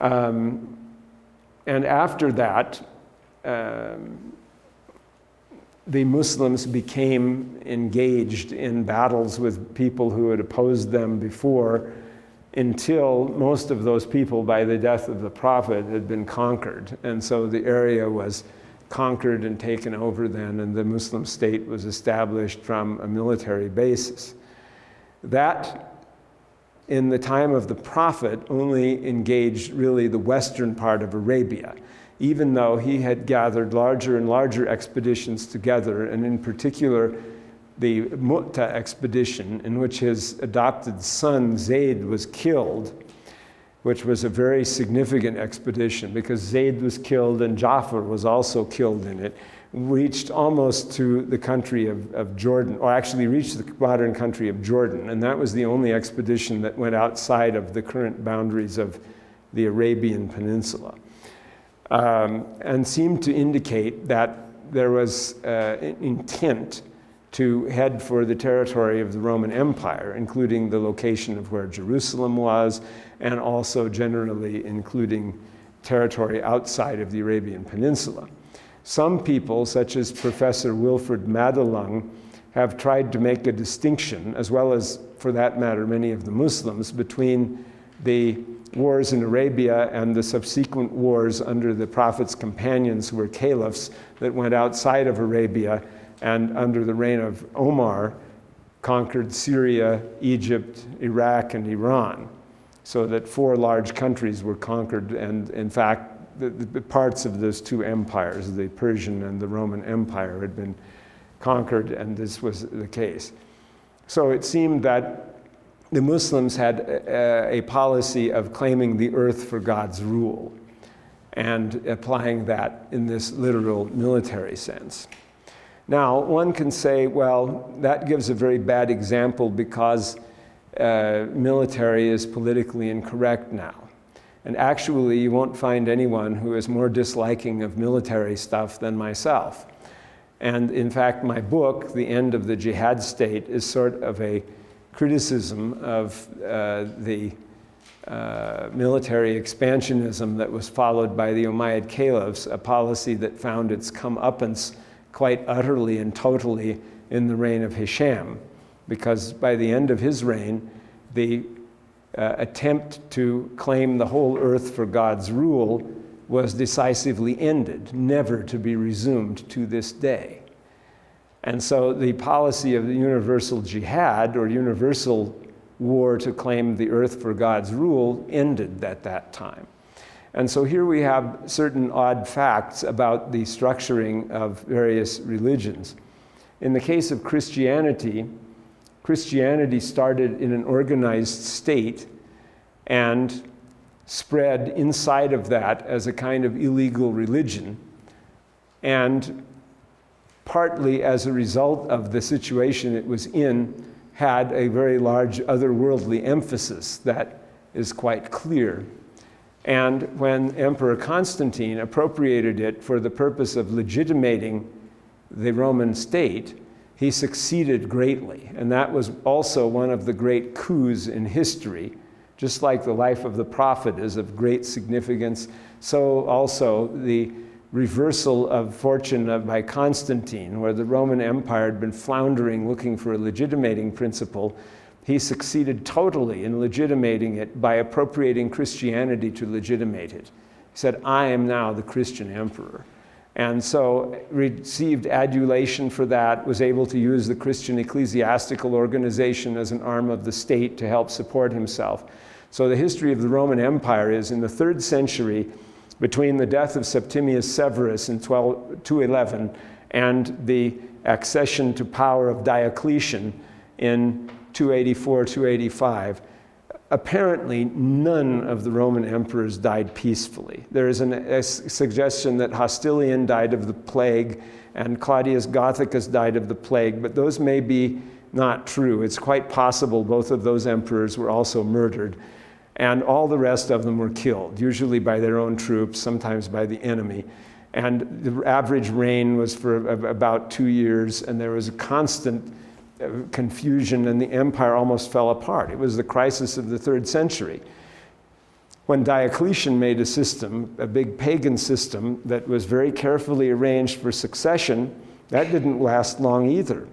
And after that, the Muslims became engaged in battles with people who had opposed them before, until most of those people, by the death of the Prophet, had been conquered. And so the area was conquered and taken over then, and the Muslim state was established from a military basis. That, in the time of the Prophet, only engaged really the western part of Arabia, even though he had gathered larger and larger expeditions together, and in particular the Mu'ta expedition, in which his adopted son Zayd was killed, which was a very significant expedition because Zayd was killed and Ja'far was also killed in it, reached almost to the country of Jordan, or actually reached the modern country of Jordan, and that was the only expedition that went outside of the current boundaries of the Arabian Peninsula, and seemed to indicate that there was an intent to head for the territory of the Roman Empire, including the location of where Jerusalem was, and also generally including territory outside of the Arabian Peninsula. Some people, such as Professor Wilfred Madelung, have tried to make a distinction, as well as, for that matter, many of the Muslims, between the wars in Arabia and the subsequent wars under the Prophet's companions, who were caliphs, that went outside of Arabia and under the reign of Omar conquered Syria, Egypt, Iraq, and Iran. So that 4 large countries were conquered, and in fact, the parts of those 2 empires, the Persian and the Roman Empire, had been conquered, and this was the case. So it seemed that the Muslims had a policy of claiming the earth for God's rule and applying that in this literal military sense. Now, one can say, well, that gives a very bad example because military is politically incorrect now. And actually, you won't find anyone who is more disliking of military stuff than myself. And in fact, my book, The End of the Jihad State, is sort of a criticism of the military expansionism that was followed by the Umayyad caliphs, a policy that found its comeuppance quite utterly and totally in the reign of Hisham, because by the end of his reign, the attempt to claim the whole earth for God's rule was decisively ended, never to be resumed to this day. And so the policy of the universal jihad, or universal war to claim the earth for God's rule, ended at that time. And so here we have certain odd facts about the structuring of various religions. In the case of Christianity, Christianity started in an organized state and spread inside of that as a kind of illegal religion, and partly as a result of the situation it was in, had a very large otherworldly emphasis that is quite clear. And when Emperor Constantine appropriated it for the purpose of legitimating the Roman state, he succeeded greatly. And that was also one of the great coups in history. Just like the life of the Prophet is of great significance, so also the reversal of fortune by Constantine, where the Roman Empire had been floundering looking for a legitimating principle. He succeeded totally in legitimating it by appropriating Christianity to legitimate it. He said, I am now the Christian emperor. And so received adulation for that, was able to use the Christian ecclesiastical organization as an arm of the state to help support himself. So the history of the Roman Empire is in the 3rd century, between the death of Septimius Severus in 211 and the accession to power of Diocletian in 284, 285, apparently none of the Roman emperors died peacefully. There is a suggestion that Hostilian died of the plague and Claudius Gothicus died of the plague, but those may be not true. It's quite possible both of those emperors were also murdered, and all the rest of them were killed, usually by their own troops, sometimes by the enemy. And the average reign was for about 2 years, and there was a constant confusion, and the empire almost fell apart. It was the crisis of the 3rd century. When Diocletian made a system, a big pagan system that was very carefully arranged for succession, that didn't last long either.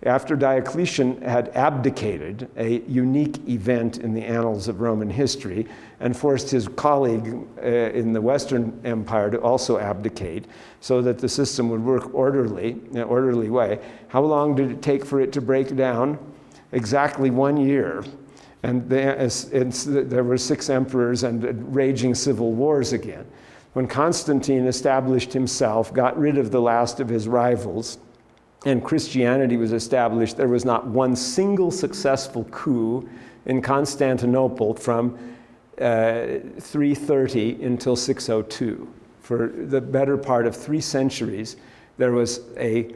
After Diocletian had abdicated, a unique event in the annals of Roman history, and forced his colleague in the Western Empire to also abdicate so that the system would work in an orderly way, how long did it take for it to break down? Exactly 1 year. And there were 6 emperors and raging civil wars again. When Constantine established himself, got rid of the last of his rivals, and Christianity was established, there was not one single successful coup in Constantinople from 330 until 602. For the better part of 3 centuries, there was a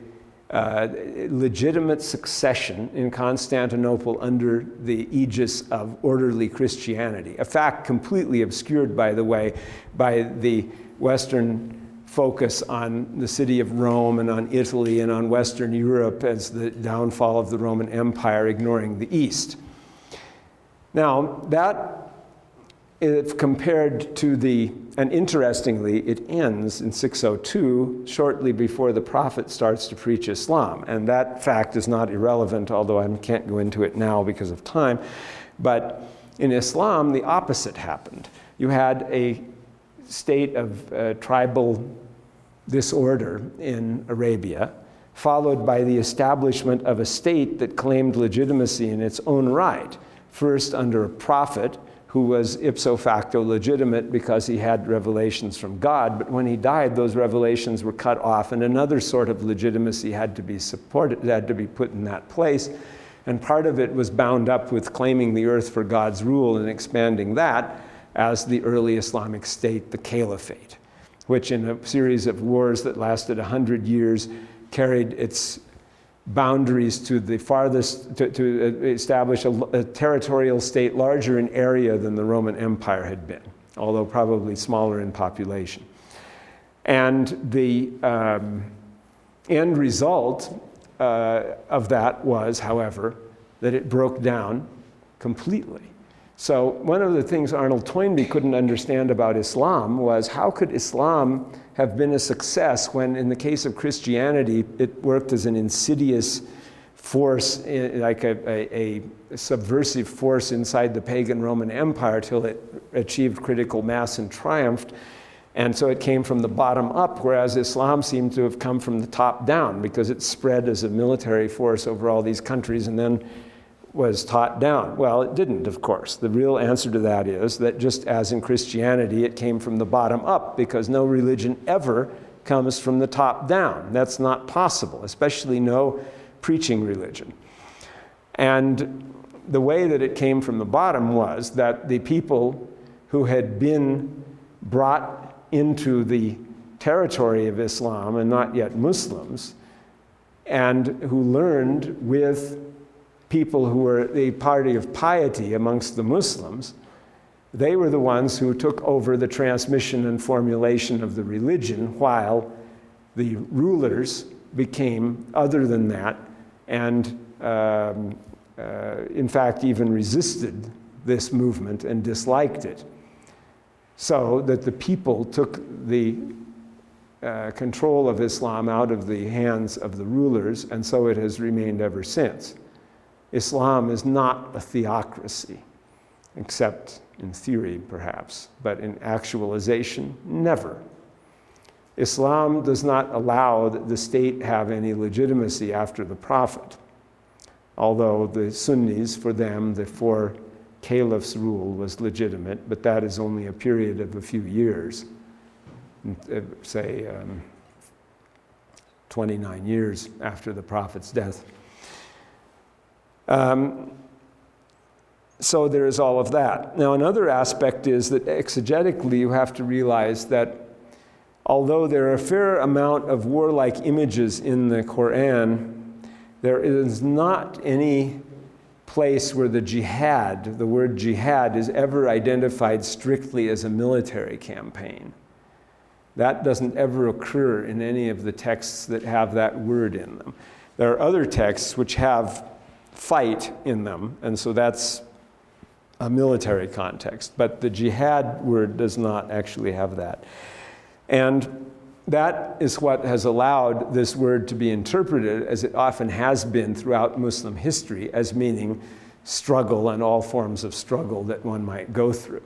legitimate succession in Constantinople under the aegis of orderly Christianity. A fact completely obscured, by the way, by the Western focus on the city of Rome and on Italy and on Western Europe as the downfall of the Roman Empire, ignoring the East. Now, that is compared to and interestingly, it ends in 602, shortly before the prophet starts to preach Islam. And that fact is not irrelevant, although I can't go into it now because of time. But in Islam, the opposite happened. You had a state of tribal disorder in Arabia, followed by the establishment of a state that claimed legitimacy in its own right, first under a prophet who was ipso facto legitimate because he had revelations from God, but when he died, those revelations were cut off, and another sort of legitimacy had to be supported, had to be put in that place. And part of it was bound up with claiming the earth for God's rule and expanding that as the early Islamic state, the Caliphate, which in a series of wars that lasted 100 years carried its boundaries to the farthest, to establish a territorial state larger in area than the Roman Empire had been, although probably smaller in population. And the end result of that was, however, that it broke down completely. So one of the things Arnold Toynbee couldn't understand about Islam was how could Islam have been a success when, in the case of Christianity, it worked as an insidious force, like a subversive force inside the pagan Roman Empire till it achieved critical mass and triumphed. And so it came from the bottom up, whereas Islam seemed to have come from the top down because it spread as a military force over all these countries and then was taught down. Well, it didn't, of course. The real answer to that is that just as in Christianity, it came from the bottom up because no religion ever comes from the top down. That's not possible, especially no preaching religion. And the way that it came from the bottom was that the people who had been brought into the territory of Islam and not yet Muslims, and who learned with people who were the party of piety amongst the Muslims, they were the ones who took over the transmission and formulation of the religion, while the rulers became other than that, and in fact even resisted this movement and disliked it. So that the people took the control of Islam out of the hands of the rulers, and so it has remained ever since. Islam is not a theocracy, except in theory, perhaps, but in actualization, never. Islam does not allow the state have any legitimacy after the Prophet, although the Sunnis, for them, the 4 caliphs' rule was legitimate, but that is only a period of a few years, say 29 years after the Prophet's death. So there is all of that. Now, another aspect is that exegetically you have to realize that although there are a fair amount of warlike images in the Quran, there is not any place where the jihad, the word jihad, is ever identified strictly as a military campaign. That doesn't ever occur in any of the texts that have that word in them. There are other texts which have fight in them, and so that's a military context, but the jihad word does not actually have that. And that is what has allowed this word to be interpreted, as it often has been throughout Muslim history, as meaning struggle and all forms of struggle that one might go through.